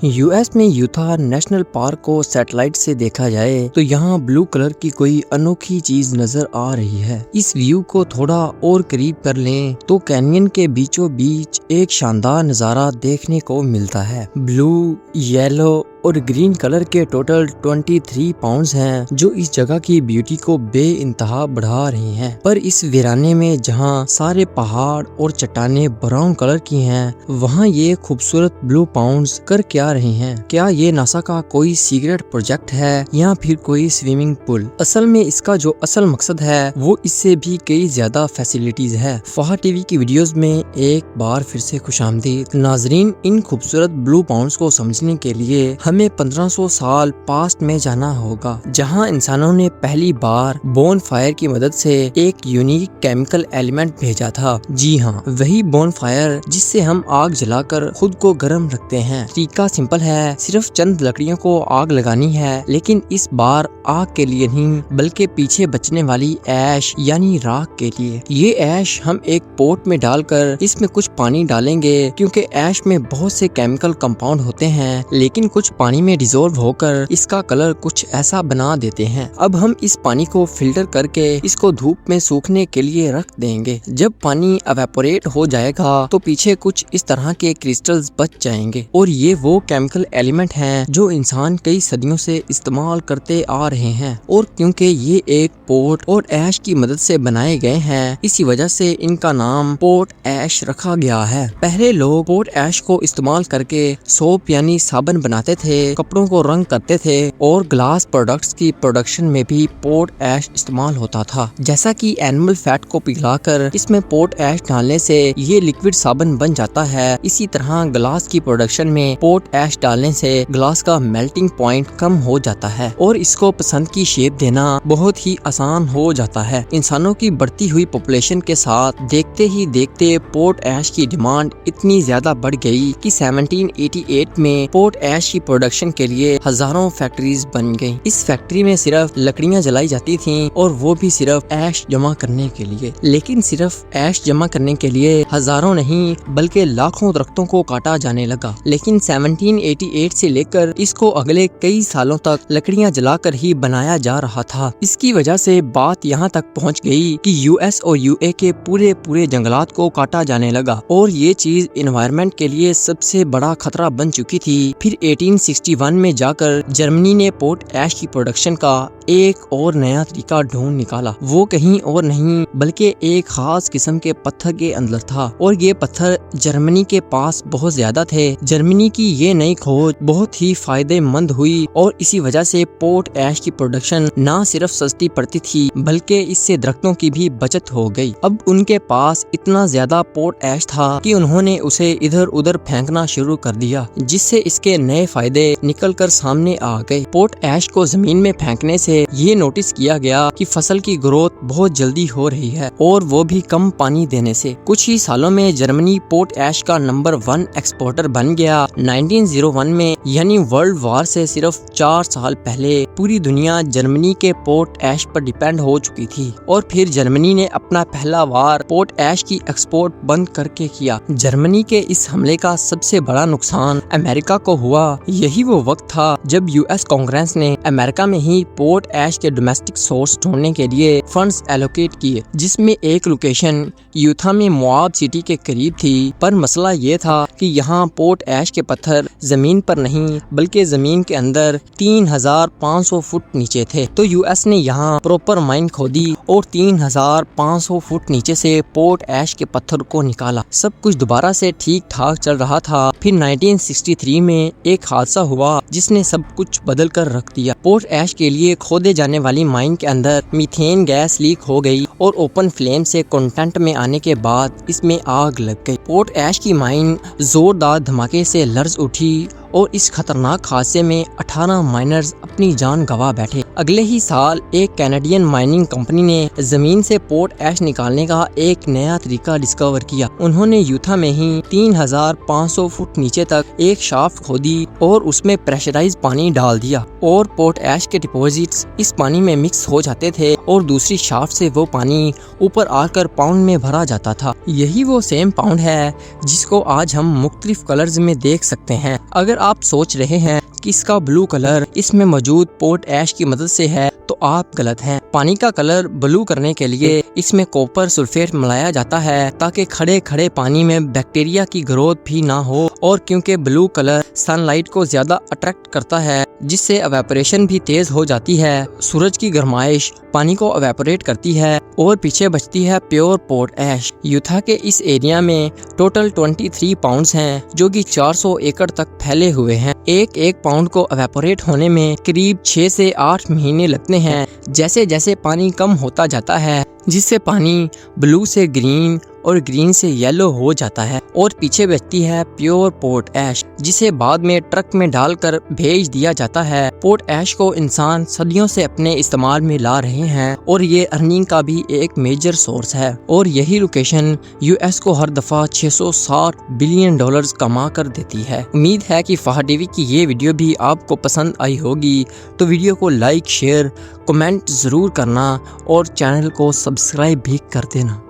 US में यूथा national park को satellite से देखा जाए तो यहाँ ब्लू कलर की कोई अनोखी चीज नजर आ रही है। इस व्यू को थोड़ा और करीब कर लें तो कैनियन के बीचों बीच एक शानदार नजारा देखने को मिलता है। ब्लू, येलो और ग्रीन कलर के टोटल 23 पाउंड्स हैं जो इस जगह की ब्यूटी को बेइंतहा बढ़ा रही हैं। पर इस वीराने में जहां सारे पहाड़ और चट्टानें ब्राउन कलर की हैं, वहां ये खूबसूरत ब्लू पाउंड्स कर क्या रही हैं? क्या ये नासा का कोई सीक्रेट प्रोजेक्ट है या फिर कोई स्विमिंग पूल? असल में इसका जो असल मकसद है वो इससे भी कई ज्यादा फैसिलिटीज है। फहाद टीवी की वीडियोस में एक बार फिर से खुशामदीद। नाजरीन, इन खूबसूरत ब्लू पाउंड्स को समझने के लिए हमें 1500 साल पास्ट में जाना होगा, जहां इंसानों ने पहली बार बोन फायर की मदद से एक यूनिक केमिकल एलिमेंट भेजा था। जी हाँ, वही बोन फायर जिससे हम आग जलाकर खुद को गर्म रखते हैं। तरीका सिंपल है, सिर्फ चंद लकड़ियों को आग लगानी है, लेकिन इस बार आग के लिए नहीं बल्कि पीछे बचने वाली ऐश यानी राख के लिए। ये ऐश हम एक पोट में डालकर इसमें कुछ पानी डालेंगे, क्योंकि ऐश में बहुत से केमिकल कंपाउंड होते हैं, लेकिन कुछ पानी में डिसॉल्व होकर इसका कलर कुछ ऐसा बना देते हैं। अब हम इस पानी को फिल्टर करके इसको धूप में सूखने के लिए रख देंगे। जब पानी एवेपोरेट हो जाएगा तो पीछे कुछ इस तरह के क्रिस्टल्स बच जाएंगे, और ये वो केमिकल एलिमेंट हैं जो इंसान कई सदियों से इस्तेमाल करते आ रहे हैं। और क्योंकि ये एक पोट और ऐश की मदद से बनाए गए हैं, इसी वजह से इनका नाम पोट ऐश रखा गया है। पहले लोग पोट ऐश को इस्तेमाल करके सोप यानी साबुन बनाते थे, कपड़ों को रंग करते थे, और ग्लास प्रोडक्ट्स की प्रोडक्शन में भी पोट ऐश इस्तेमाल होता था। जैसा कि एनिमल फैट को पिघलाकर इसमें पोट ऐश डालने से ये लिक्विड साबुन बन जाता है, इसी तरह ग्लास की प्रोडक्शन में पोट ऐश डालने से ग्लास का मेल्टिंग पॉइंट कम हो जाता है और इसको पसंद की शेप देना बहुत ही आसान हो जाता है। इंसानों की बढ़ती हुई पॉपुलेशन के साथ देखते ही देखते पोट ऐश की डिमांड इतनी ज्यादा बढ़ गई कि 1788 में पोट ऐश की प्रोडक्शन के लिए हजारों फैक्ट्रीज बन गयी। इस फैक्ट्री में सिर्फ लकड़ियां जलाई जाती थीं, और वो भी सिर्फ ऐश जमा करने के लिए। लेकिन सिर्फ ऐश जमा करने के लिए हजारों नहीं बल्कि लाखों दरख्तों को काटा जाने लगा। लेकिन 1788 से लेकर इसको अगले कई सालों तक लकड़ियां जलाकर ही बनाया जा रहा था। इसकी वजह से बात यहाँ तक पहुँच गई कि यूएस और यूए के पूरे जंगलात को काटा जाने लगा, और ये चीज एनवायरनमेंट के लिए सबसे बड़ा खतरा बन चुकी थी। फिर 1861 में जाकर जर्मनी ने पोट ऐश की प्रोडक्शन का एक और नया तरीका ढूंढ निकाला। वो कहीं और नहीं बल्कि एक खास किस्म के पत्थर के अंदर था, और ये पत्थर जर्मनी के पास बहुत ज्यादा थे। जर्मनी की ये नई खोज बहुत ही फायदेमंद हुई, और इसी वजह से पोट ऐश की प्रोडक्शन न सिर्फ सस्ती पड़ती थी बल्कि इससे दरख्तों की भी बचत हो गई। अब उनके पास इतना ज्यादा पोट ऐश था कि उन्होंने उसे इधर उधर फेंकना शुरू कर दिया, जिससे इसके नए फायदे निकल कर सामने आ गए। पोट ऐश को जमीन में फेंकने से ये नोटिस किया गया कि फसल की ग्रोथ बहुत जल्दी हो रही है, और वो भी कम पानी देने से। कुछ ही सालों में जर्मनी पोट ऐश का नंबर 1 एक्सपोर्टर बन गया। 1901 में यानी वर्ल्ड वार से सिर्फ 4 साल पहले पूरी दुनिया जर्मनी के पोट ऐश पर डिपेंड हो चुकी थी, और फिर जर्मनी ने अपना पहला वार पोट ऐश की एक्सपोर्ट बंद करके किया। जर्मनी के इस हमले का सबसे बड़ा नुकसान अमेरिका को हुआ। यही वो वक्त था जब यूएस कांग्रेस ने अमेरिका में ही पोट ऐश के डोमेस्टिक सोर्स ढूंढने के लिए फंड्स एलोकेट किए, जिसमें एक लोकेशन यूथा में मोआब सिटी के करीब थी। पर मसला ये था कि यहाँ पोट ऐश के पत्थर जमीन पर नहीं बल्कि जमीन के अंदर 3500 फुट नीचे थे। तो यूएस ने यहाँ प्रॉपर माइन खोदी और 3500 फुट नीचे से पोट ऐश के पत्थर को निकाला। सब कुछ दोबारा से ठीक ठाक चल रहा था। फिर 1963 में एक हादसा हुआ जिसने सब कुछ बदल कर रख दिया। पोट ऐश के लिए खोदे जाने वाली माइन के अंदर मीथेन गैस लीक हो गई, और ओपन फ्लेम से कांटेक्ट में आने के बाद इसमें आग लग गई। पोट ऐश की माइन जोरदार धमाके से लर्ज उठी, और इस खतरनाक हादसे में 18 माइनर्स अपनी जान गंवा बैठे। अगले ही साल एक कैनेडियन माइनिंग कंपनी ने जमीन से पोर्ट ऐश निकालने का एक नया तरीका डिस्कवर किया। उन्होंने यूथा में ही 3500 फुट नीचे तक एक शाफ्ट खोदी और उसमें प्रेशराइज पानी डाल दिया और पोर्ट ऐश के डिपॉजिट्स इस पानी में मिक्स हो जाते थे और दूसरी शाफ्ट से वो पानी ऊपर आकर पाउंड में भरा जाता था। यही वो सेम पाउंड है जिसको आज हम मुख्तलिफ कलर्स में देख सकते हैं। अगर आप सोच रहे हैं कि इसका ब्लू कलर इसमें मौजूद पोर्ट ऐश की मदद से है तो आप गलत हैं। पानी का कलर ब्लू करने के लिए इसमें कॉपर सल्फेट मिलाया जाता है ताकि खड़े खड़े पानी में बैक्टीरिया की ग्रोथ भी ना हो और क्योंकि ब्लू कलर सनलाइट को ज्यादा अट्रैक्ट करता है जिससे एवेपोरेशन भी तेज हो जाती है। सूरज की गर्माइश पानी को एवेपोरेट करती है और पीछे बचती है प्योर पोर्ट ऐश। यूथा के इस एरिया में टोटल 23 पाउंड्स हैं जो कि 400 एकड़ तक फैले हुए हैं। एक पाउंड को एवेपोरेट होने में करीब 6 से 8 महीने लगते हैं। जैसे जैसे पानी कम होता जाता है जिससे पानी ब्लू से ग्रीन और ग्रीन से येलो हो जाता है और पीछे बचती है प्योर पोर्ट ऐश जिसे बाद में ट्रक में डालकर भेज दिया जाता है। पोर्ट ऐश को इंसान सदियों से अपने इस्तेमाल में ला रहे हैं और ये अर्निंग का भी एक मेजर सोर्स है और यही लोकेशन यूएस को हर दफा 660 बिलियन डॉलर्स कमा कर देती है। उम्मीद है कि फहद टीवी की ये वीडियो भी आपको पसंद आई होगी, तो वीडियो को लाइक शेयर कमेंट जरूर करना और चैनल को सब्सक्राइब भी कर देना।